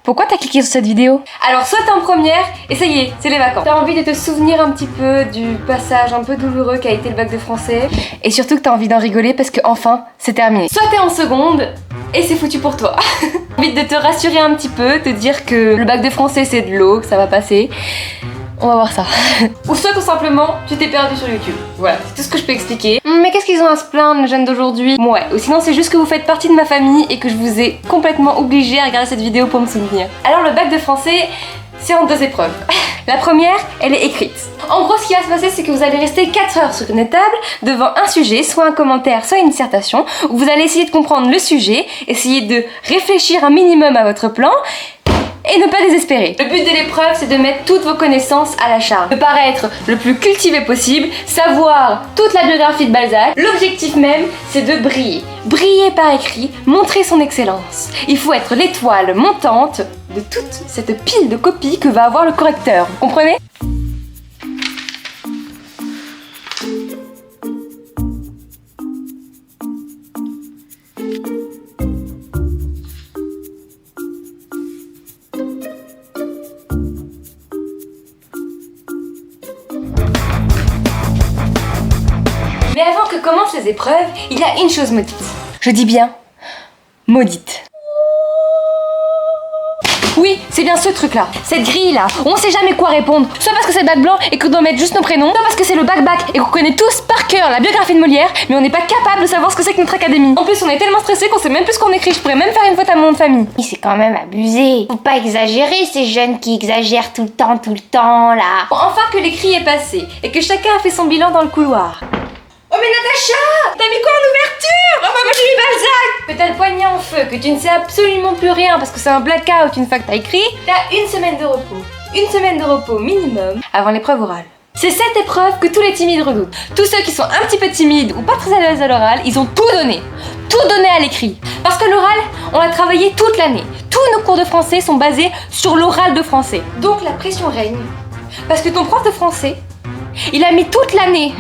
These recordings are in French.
Pourquoi t'as cliqué sur cette vidéo? Alors soit t'es en première et ça y est, c'est les vacances. T'as envie de te souvenir un petit peu du passage un peu douloureux qu'a été le bac de français. Et surtout que t'as envie d'en rigoler parce que enfin, c'est terminé. Soit t'es en seconde et c'est foutu pour toi. T'as envie de te rassurer un petit peu, te dire que le bac de français c'est de l'eau, que ça va passer. On va voir ça. Ou soit tout simplement, tu t'es perdu sur YouTube. Voilà, c'est tout ce que je peux expliquer. Mais qu'est-ce qu'ils ont à se plaindre, les jeunes d'aujourd'hui? Ouais, ou sinon c'est juste que vous faites partie de ma famille et que je vous ai complètement obligé à regarder cette vidéo pour me souvenir. Alors le bac de français, c'est en 2 épreuves. La première, elle est écrite. En gros, ce qui va se passer, c'est que vous allez rester 4 heures sur une table devant un sujet, soit un commentaire, soit une dissertation, où vous allez essayer de comprendre le sujet, essayer de réfléchir un minimum à votre plan, et ne pas désespérer. Le but de l'épreuve, c'est de mettre toutes vos connaissances à la charge. De paraître le plus cultivé possible, savoir toute la biographie de Balzac. L'objectif même, c'est de briller. Briller par écrit, montrer son excellence. Il faut être l'étoile montante de toute cette pile de copies que va avoir le correcteur. Vous comprenez ? Mais avant que commencent les épreuves, il y a une chose maudite. Je dis bien maudite. Oui, c'est bien ce truc-là, cette grille-là, où on sait jamais quoi répondre. Soit parce que c'est le bac blanc et qu'on doit mettre juste nos prénoms, soit parce que c'est le bac et qu'on connaît tous par cœur la biographie de Molière, mais on n'est pas capable de savoir ce que c'est que notre académie. En plus, on est tellement stressé qu'on sait même plus ce qu'on écrit. Je pourrais même faire une faute à mon nom de famille. C'est quand même abusé. Faut pas exagérer, ces jeunes qui exagèrent tout le temps, là. Bon, enfin que l'écrit est passé et que chacun a fait son bilan dans le couloir. Oh mais Natacha, t'as mis quoi en ouverture? Oh bah moi j'ai mis Balzac. Que t'as le poignet en feu, que tu ne sais absolument plus rien parce que c'est un blackout une fois que t'as écrit, t'as une semaine de repos. Une semaine de repos minimum avant l'épreuve orale. C'est cette épreuve que tous les timides redoutent. Tous ceux qui sont un petit peu timides ou pas très à l'aise à l'oral, ils ont tout donné. Tout donné à l'écrit. Parce que l'oral, on l'a travaillé toute l'année. Tous nos cours de français sont basés sur l'oral de français. Donc la pression règne. Parce que ton prof de français, il a mis toute l'année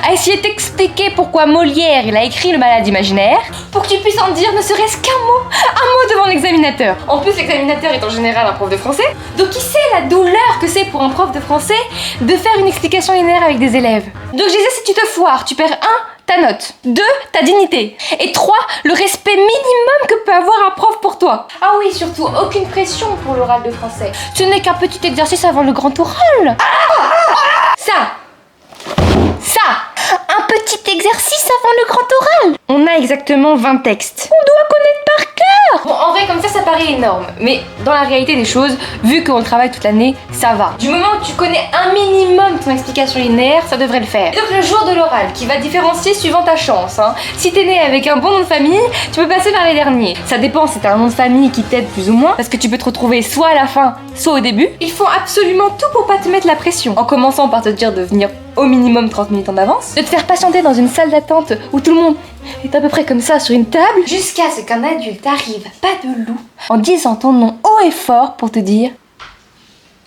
à essayer d'expliquer pourquoi Molière il a écrit le malade imaginaire pour que tu puisses en dire ne serait-ce qu'un mot devant l'examinateur. En plus, l'examinateur est en général un prof de français, donc il sait la douleur que c'est pour un prof de français de faire une explication linéaire avec des élèves. Donc je disais, si tu te foires, tu perds 1, ta note, 2, ta dignité, et 3, le respect minimum que peut avoir un prof pour toi. Ah oui, surtout, aucune pression pour l'oral de français. Ce n'est qu'un petit exercice avant le grand oral. Ça, un petit exercice avant le grand oral. On a exactement 20 textes. On doit connaître par cœur. Bon, en vrai, comme ça paraît énorme. Mais dans la réalité des choses, vu qu'on travaille toute l'année, ça va. Du moment où tu connais un minimum ton explication linéaire, ça devrait le faire. Et donc le jour de l'oral, qui va différencier suivant ta chance. Si t'es né avec un bon nom de famille, tu peux passer vers les derniers. Ça dépend si t'as un nom de famille qui t'aide plus ou moins, parce que tu peux te retrouver soit à la fin, soit au début. Ils font absolument tout pour pas te mettre la pression. En commençant par te dire de venir au minimum 30 minutes en avance, de te faire patienter dans une salle d'attente où tout le monde est à peu près comme ça sur une table, jusqu'à ce qu'un adulte arrive, pas de loup, en disant ton nom haut et fort pour te dire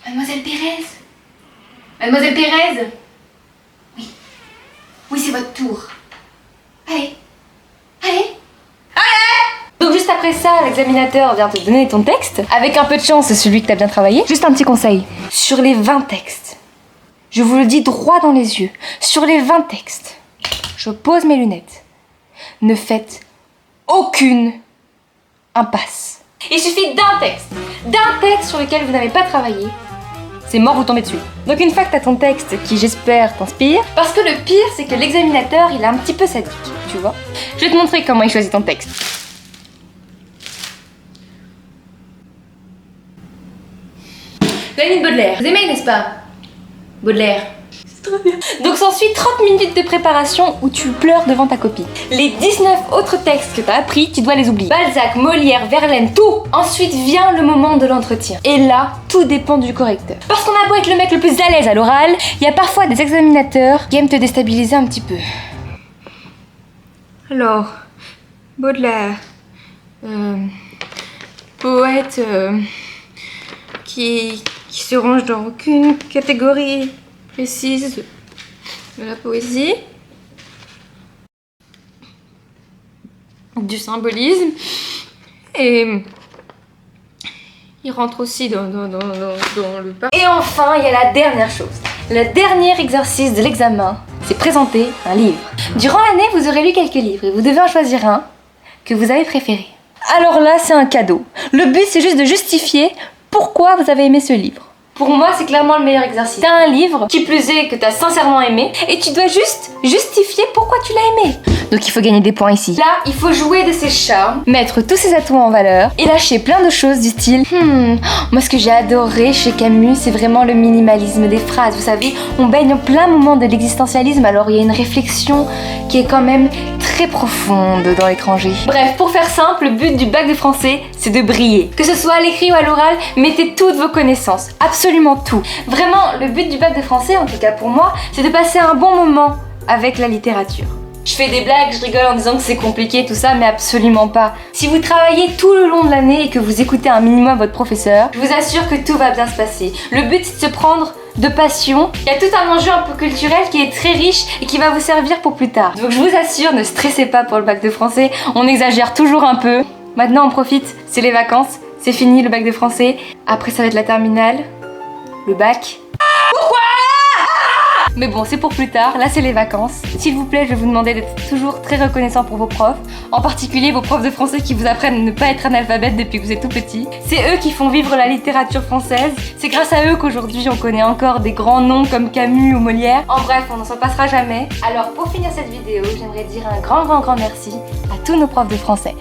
Mademoiselle Pérez. Mademoiselle Pérez. Oui. Oui, c'est votre tour. Allez. Allez. Allez. Donc juste après ça, l'examinateur vient te donner ton texte. Avec un peu de chance, c'est celui que t'as bien travaillé. Juste un petit conseil. Sur les 20 textes, je vous le dis droit dans les yeux, sur les 20 textes, je pose mes lunettes. Ne faites aucune impasse. Il suffit d'un texte sur lequel vous n'avez pas travaillé. C'est mort, vous tombez dessus. Donc une fois que t'as ton texte qui, j'espère, t'inspire, parce que le pire, c'est que l'examinateur, il est un petit peu sadique, tu vois. Je vais te montrer comment il choisit ton texte. L'ami de Baudelaire. Vous aimez, n'est-ce pas? Baudelaire. C'est trop bien. Donc s'ensuit 30 minutes de préparation où tu pleures devant ta copie. Les 19 autres textes que t'as appris, tu dois les oublier. Balzac, Molière, Verlaine, tout. Ensuite vient le moment de l'entretien. Et là, tout dépend du correcteur. Parce qu'on a beau être le mec le plus à l'aise à l'oral, il y a parfois des examinateurs qui aiment te déstabiliser un petit peu. Alors, Baudelaire, poète qui se range dans aucune catégorie précise de la poésie, du symbolisme et Il rentre aussi dans le parc. Et enfin, il y a la dernière chose. Le dernier exercice de l'examen, c'est présenter un livre. Durant l'année, vous aurez lu quelques livres et vous devez en choisir un que vous avez préféré. Alors là, c'est un cadeau. Le but, c'est juste de justifier pourquoi vous avez aimé ce livre. Pour moi, c'est clairement le meilleur exercice. T'as un livre, qui plus est, que t'as sincèrement aimé, et tu dois juste justifier pourquoi tu l'as aimé. Donc il faut gagner des points ici. Là, il faut jouer de ses charmes, mettre tous ses atouts en valeur, et lâcher plein de choses du style moi ce que j'ai adoré chez Camus, c'est vraiment le minimalisme des phrases. Vous savez, on baigne en plein moment de l'existentialisme, alors il y a une réflexion qui est quand même très profonde dans l'étranger. Bref, pour faire simple, le but du bac de français, c'est de briller. Que ce soit à l'écrit ou à l'oral, mettez toutes vos connaissances, absolument tout. Vraiment, le but du bac de français, en tout cas pour moi, c'est de passer un bon moment avec la littérature. Je fais des blagues, je rigole en disant que c'est compliqué tout ça, mais absolument pas. Si vous travaillez tout le long de l'année et que vous écoutez un minimum votre professeur, je vous assure que tout va bien se passer. Le but, c'est de se prendre de passion. Il y a tout un enjeu un peu culturel qui est très riche et qui va vous servir pour plus tard. Donc je vous assure, ne stressez pas pour le bac de français, on exagère toujours un peu. Maintenant on profite, c'est les vacances, c'est fini le bac de français. Après ça va être la terminale, le bac. Pourquoi ? Mais bon, c'est pour plus tard, là c'est les vacances. S'il vous plaît, je vais vous demander d'être toujours très reconnaissant pour vos profs. En particulier vos profs de français qui vous apprennent à ne pas être analphabète depuis que vous êtes tout petit. C'est eux qui font vivre la littérature française. C'est grâce à eux qu'aujourd'hui on connaît encore des grands noms comme Camus ou Molière. En bref, on n'en s'en passera jamais. Alors pour finir cette vidéo, j'aimerais dire un grand merci à tous nos profs de français.